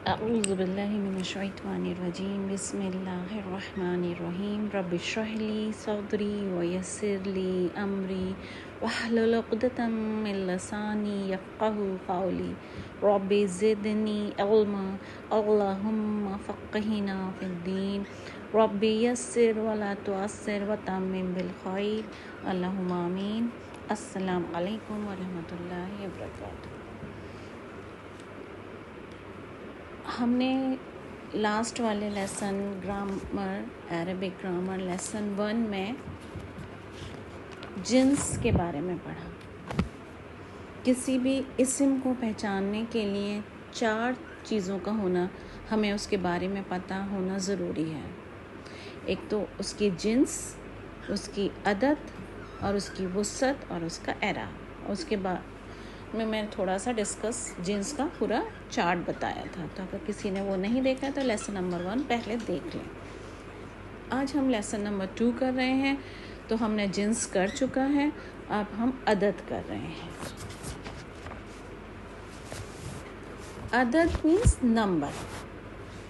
अऊज़ुबिल्लाहिमिनश्शैतानिर्रजीम बिस्मिल्लाहिर्रहमानिर्रहीम रब्बि इश्रह ली सदरी व यस्सिर ली अमरी वहलुल उक़दतम मिन लिसानी यफ़क़हू क़ौली रब्बि ज़िदनी इल्मा अल्लाहुम्मा फ़क़्हिना फ़िद्दीन रब्बि यस्सिर व ला तुअस्सिर व तम्मिम बिल ख़ैर अल्लाहुम्मा आमीन। अस्सलामु अलैकुम व रहमतुल्लाहि व बरकातुहू। हमने लास्ट वाले lesson grammar Arabic grammar lesson 1 में जिन्स के बारे में पढ़ा। किसी भी इस्म को पहचानने के लिए 4 चीज़ों का होना, हमें उसके बारे में पता होना ज़रूरी है। एक तो उसकी जिन्स, उसकी अदद और उसकी वुसअत और उसका एरा। उसके बाद में मैंने थोड़ा सा डिस्कस जिन्स का पूरा चार्ट बताया था, तो अगर किसी ने वो नहीं देखा है तो लेसन नंबर 1 पहले देख लें। आज हम लेसन नंबर 2 कर रहे हैं। तो हमने जिन्स कर चुका है, अब हम अदद कर रहे हैं। अदद मीन्स नंबर।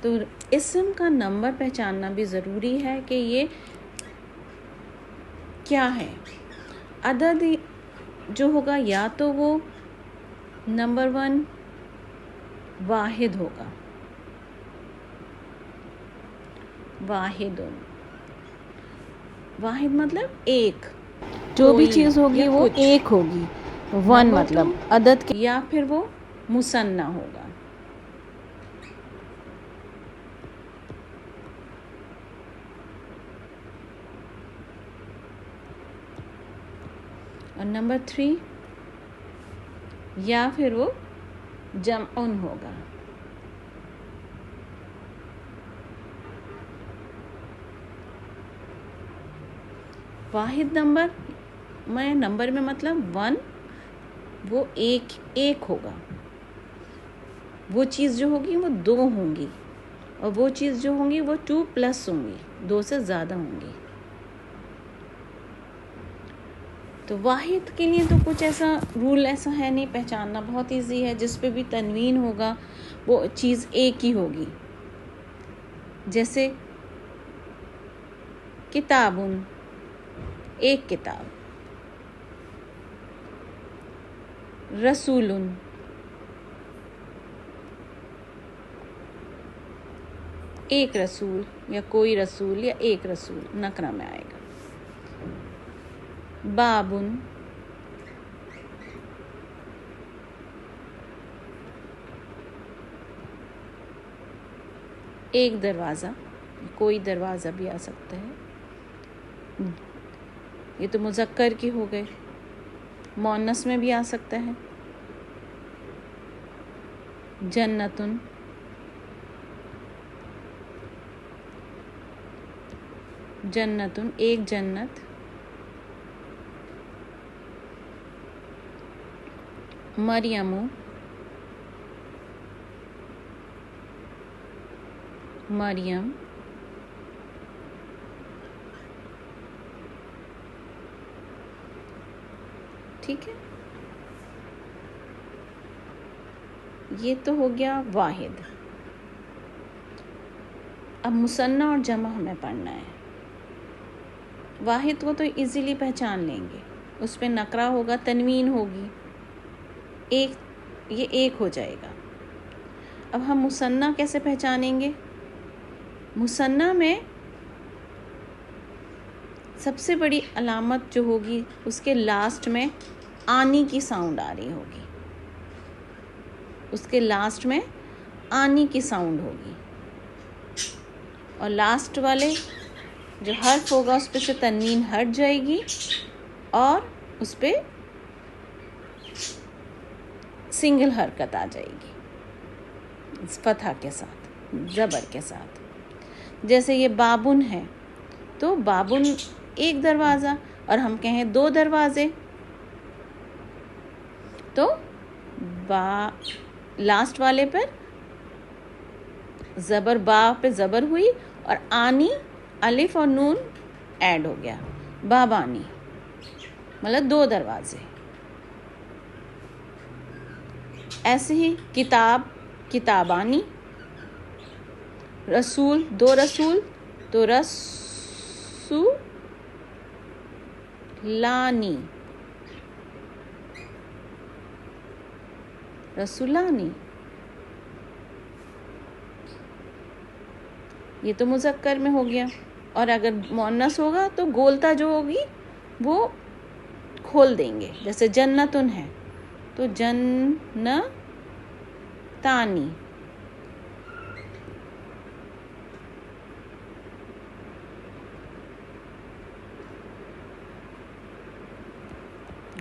तो इस्म का नंबर पहचानना भी ज़रूरी है कि ये क्या है। अदद जो होगा या तो वो नंबर 1 वाहिद होगा, वाहिदुन। वाहिद मतलब एक, जो भी चीज़ होगी वो एक होगी। 1 मतलब अदद के, या फिर वो मुसन्ना होगा। और नंबर 3 या फिर वो जमउन होगा। वाहिद नंबर में मतलब 1, वो एक होगा। वो चीज़ जो होगी वो 2 होंगी, और वो चीज़ जो होंगी वो 2 प्लस होंगी, 2 से ज़्यादा होंगी। तो वाहिद के लिए तो कुछ ऐसा रूल ऐसा है नहीं, पहचानना बहुत इजी है। जिस पे भी तनवीन होगा वो चीज़ एक ही होगी। जैसे किताबुन, एक किताब। रसूलुन, एक रसूल या कोई रसूल या एक रसूल नकरा में आएगा। बाबुन, एक दरवाज़ा, कोई दरवाज़ा भी आ सकता है। ये तो मुज़क्कर की हो गए, मुअन्नस में भी आ सकता है। जन्नतुन, जन्नतुन एक जन्नत। मरियमु, मरियम। ठीक है, ये तो हो गया वाहिद। अब मुसन्ना और जमा हमें पढ़ना है। वाहिद को तो इजीली पहचान लेंगे, उस पे नकरा होगा, तनवीन होगी, एक, ये एक हो जाएगा। अब हम मुसन्ना कैसे पहचानेंगे? मुसन्ना में सबसे बड़ी अलामत जो होगी, उसके लास्ट में आनी की साउंड आ रही होगी। उसके लास्ट में आनी की साउंड होगी, और लास्ट वाले जो हर्फ होगा उस पे से तनवीन हट जाएगी, और उस पे सिंगल हरकत आ जाएगी फतहा के साथ, ज़बर के साथ। जैसे ये बाबुन है, तो बाबुन एक दरवाज़ा, और हम कहें 2 दरवाजे, तो बा लास्ट वाले पर ज़बर, बा पे ज़बर हुई, और आनी अलिफ और नून ऐड हो गया, बाबानी, मतलब 2 दरवाजे। ऐसे ही किताब, किताबानी, रसूल, दो रसूल तो रसूलानी, रसूलानी। ये तो मुज़क्कर में हो गया। और अगर मुअन्नस होगा तो गोलता जो होगी वो खोल देंगे। जैसे जन्नतुन है तो जन्नतानी।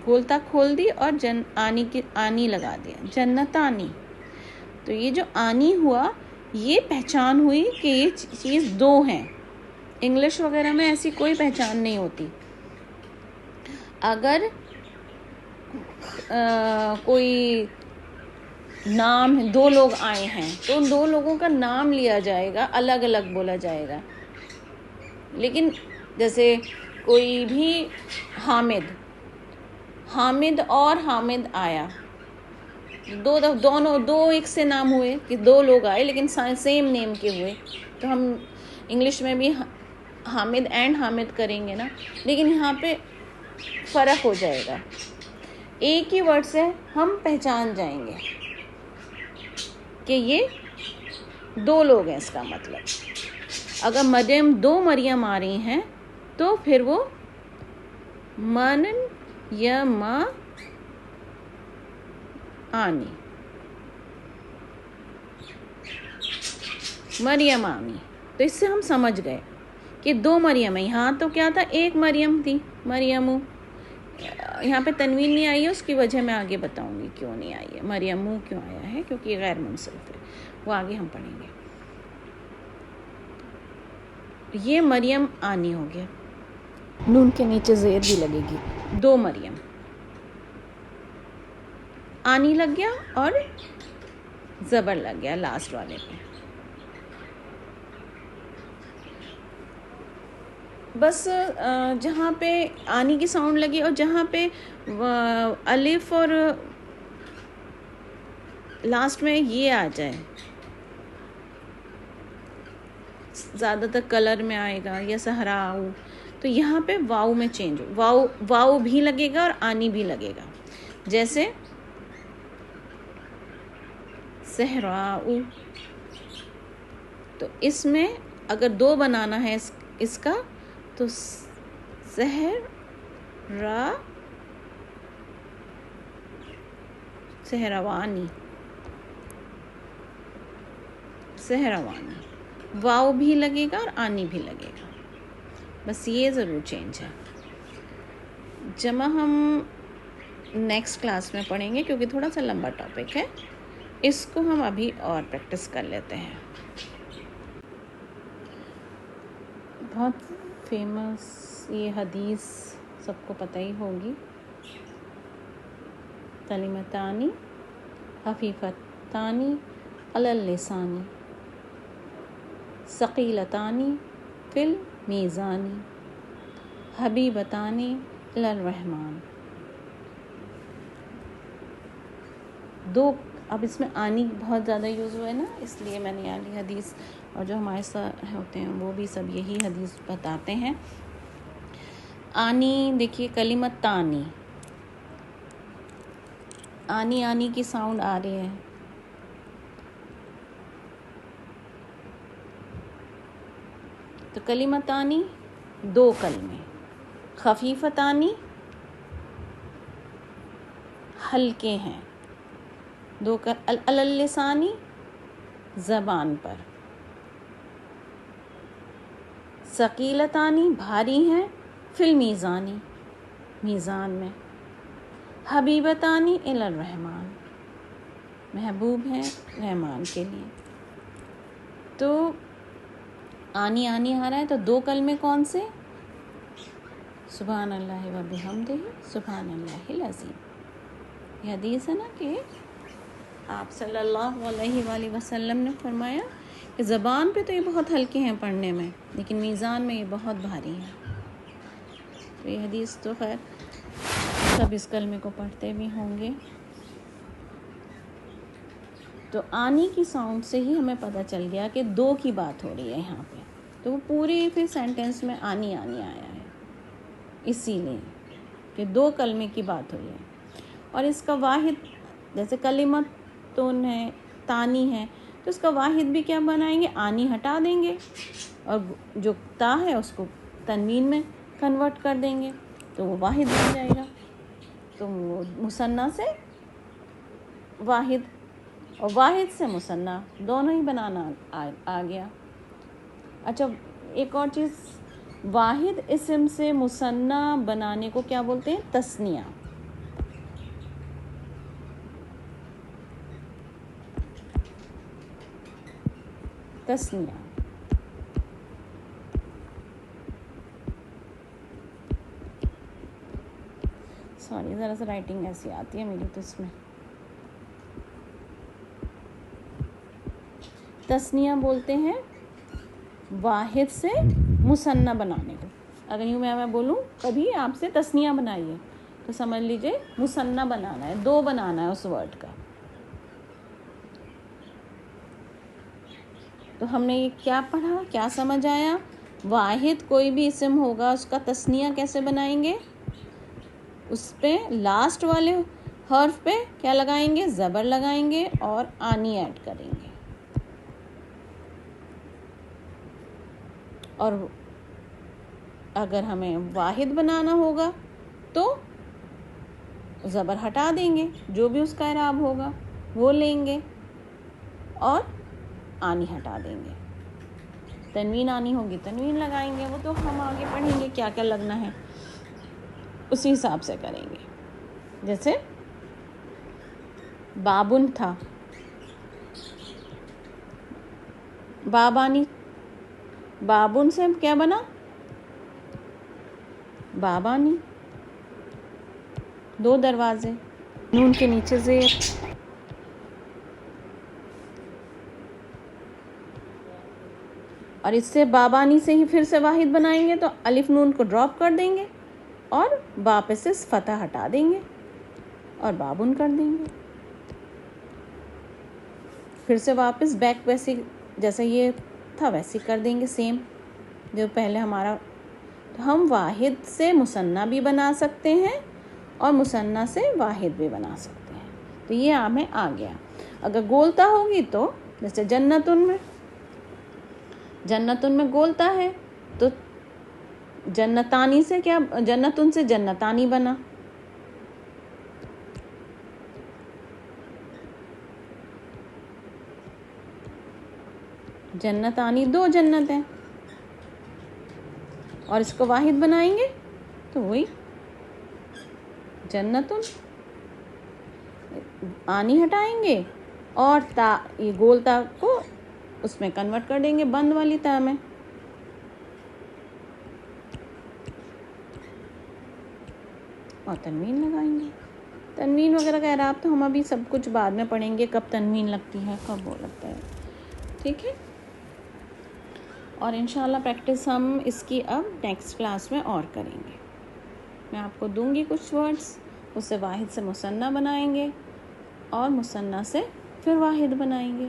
गोलता खोल दी और आनी की आनी लगा दिया, जन्नतानी। तो ये जो आनी हुआ, ये पहचान हुई कि ये चीज़ दो हैं। इंग्लिश वगैरह में ऐसी कोई पहचान नहीं होती। अगर कोई नाम है, दो लोग आए हैं तो उन दो लोगों का नाम लिया जाएगा, अलग अलग बोला जाएगा। लेकिन जैसे कोई भी हामिद और हामिद आया, दोनों दो एक से नाम हुए कि दो लोग आए लेकिन सेम नेम के हुए, तो हम इंग्लिश में भी हामिद एंड हामिद करेंगे ना। लेकिन यहाँ पे फ़र्क हो जाएगा, एक ही वर्ड से हम पहचान जाएंगे कि ये दो लोग हैं। इसका मतलब अगर दो मरियम आ रही हैं तो फिर वो मन या मा आनी, मरियम आनी। तो इससे हम समझ गए कि दो मरियम है। यहाँ तो क्या था, एक मरियम थी, मरियमू। यहाँ पे तनवीन नहीं आई है, उसकी वजह मैं आगे बताऊंगी क्यों नहीं आई है। मरियमू क्यों आया है, क्योंकि गैर मुंसरिफ है, वो आगे हम पढ़ेंगे। ये मरियम आनी हो गया, नून के नीचे ज़ेर भी लगेगी। दो मरियम आनी लग गया और ज़बर लग गया लास्ट वाले पे। बस जहाँ पे आनी की साउंड लगी और जहाँ पे अलिफ और लास्ट में ये आ जाए, ज़्यादातर कलर में आएगा या सहराऊ, तो यहाँ पे वाव में चेंज हो, वाव भी लगेगा और आनी भी लगेगा। जैसे सहराऊ, तो इसमें अगर दो बनाना है इसका तो सहरवानी, वाव भी लगेगा और आनी भी लगेगा। बस ये ज़रूर चेंज है। जमा हम नेक्स्ट क्लास में पढ़ेंगे क्योंकि थोड़ा सा लंबा टॉपिक है, इसको हम अभी और प्रैक्टिस कर लेते हैं। बहुत फेमस ये हदीस सबको पता ही होगी, कलिमतानी खफीफतानी अलल लिसानी सकीलतानी फिल मीज़ानी हबीबतानी इलर रहमान। दो, अब इसमें आनी बहुत ज़्यादा यूज़ हुआ है ना, इसलिए मैंने आनी हदीस, और जो हमारे साथ होते हैं वो भी सब यही हदीस बताते हैं। आनी देखिए, कलिमत तानी, आनी की साउंड आ रही है। तो कलिमतानी दो कलमे, खफीफतानी हल्के हैं, दो अलल लिसानी ज़बान पर, सकीलतानी भारी हैं फिल मीज़ानी मीज़ान में, हबीबतानी इलर रहमान महबूब हैं रहमान के लिए। तो आनी आ रहा है तो दो कलमे कौन से, सुभान अल्लाह व बिहम्दिही सुभान अल्लाहिल अज़ीम। यह हदीस है ना कि आप सल्लल्लाहु अलैहि वसल्लम ने फरमाया कि ज़बान पे तो ये बहुत हल्के हैं पढ़ने में, लेकिन मीज़ान में ये बहुत भारी हैं। तो ये हदीस तो खैर सब इस कलमे को पढ़ते भी होंगे। तो आनी की साउंड से ही हमें पता चल गया कि दो की बात हो रही है यहाँ पे। तो वो पूरे फिर सेंटेंस में आनी आनी आया है, इसीलिए कि दो कलमे की बात हुई है। और इसका वाहिद, जैसे कलिमतुन है, तानी है, तो इसका वाहिद भी क्या बनाएंगे, आनी हटा देंगे और जो ता है उसको तनवीन में कन्वर्ट कर देंगे, तो वो वाहिद बन जाएगा। तो मुसन्ना से वाहिद और वाहिद से मुसन्ना दोनों ही बनाना आ गया। अच्छा, एक और चीज़, वाहिद इस्म से मुसन्ना बनाने को क्या बोलते हैं, तस्निया। तस्निया सॉरी, ज़रा सा राइटिंग ऐसी आती है मेरी, तो इसमें तस्निया बोलते हैं वाहिद से मुसन्ना बनाने को। अगर यूँ मैं बोलूँ कभी आपसे तस्निया बनाइए, तो समझ लीजिए मुसन्ना बनाना है, दो बनाना है उस वर्ड का। तो हमने ये क्या पढ़ा, क्या समझ आया, वाहिद कोई भी इस्म होगा उसका तस्निया कैसे बनाएंगे, उस पर लास्ट वाले हर्फ पे क्या लगाएंगे, ज़बर लगाएंगे और आनी ऐड करेंगे। और अगर हमें वाहिद बनाना होगा तो ज़बर हटा देंगे, जो भी उसका इराब होगा वो लेंगे और आनी हटा देंगे। तनवीन आनी होगी तनवीन लगाएंगे, वो तो हम आगे पढ़ेंगे क्या क्या लगना है, उसी हिसाब से करेंगे। जैसे बाबुन था, बाबानी, बाबुन से क्या बना, बाबानी, दो दरवाजे, नून के नीचे ज़ेर, और इससे बाबानी से ही फिर से वाहिद बनाएंगे, तो अलिफ नून को ड्रॉप कर देंगे और बा पे से फतह हटा देंगे और बाबुन कर देंगे। फिर से वापस बैक वैसे जैसे ये था वैसे कर देंगे, सेम जो पहले हमारा। तो हम वाहिद से मुसन्ना भी बना सकते हैं और मुसन्ना से वाहिद भी बना सकते हैं। तो ये हमें आ गया। अगर गोलता होगी तो जैसे जन्नतुन में गोलता है, तो जन्नतानी से क्या, जन्नतुन से जन्नतानी बना। जन्नतानी दो जन्नत है, और इसको वाहिद बनाएंगे तो वही जन्नतुन, आनी हटाएंगे और ता, ये गोलता को उसमें कन्वर्ट कर देंगे बंद वाली ता में। और तनवीन लगाएंगे। तनवीन वगैरह का इराब तो हम अभी सब कुछ बाद में पढ़ेंगे, कब तनवीन लगती है कब वो लगता है, ठीक है। और इंशाल्लाह प्रैक्टिस हम इसकी अब नेक्स्ट क्लास में और करेंगे। मैं आपको दूंगी कुछ वर्ड्स, उससे वाहिद से मुसन्ना बनाएंगे और मुसन्ना से फिर वाहिद बनाएंगे।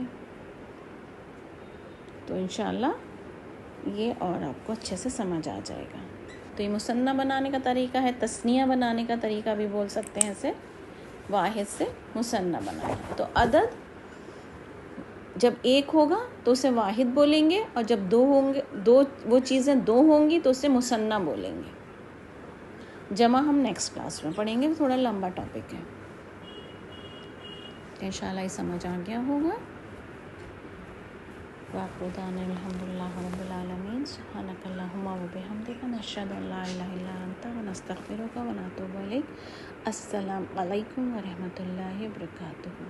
तो इंशाल्लाह ये और आपको अच्छे से समझ आ जाएगा। तो ये मुसन्ना बनाने का तरीका है, तस्निया बनाने का तरीका भी बोल सकते हैं इसे, वाहिद से मुसन्ना बनाना। तो अदद जब एक होगा तो उसे वाहिद बोलेंगे, और जब दो होंगे, दो वो चीज़ें दो होंगी तो उसे मुसन्ना बोलेंगे। जमा हम नेक्स्ट क्लास में पढ़ेंगे, थोड़ा लंबा टॉपिक है। इंशाल्लाह ये समझ आ गया होगा। वाक़िदाना अल्हम्दुलिल्लाह रब्बिल आलमीन, सुब्हानकल्लाहुम्मा व बिहम्दिका, नशहदु अल्ला इलाहा इल्ला अंता व नस्तगफिरुका व नतूबु इलैक। अस्सलामु अलैकुम व रहमतुल्लाहि व बरकातुहू।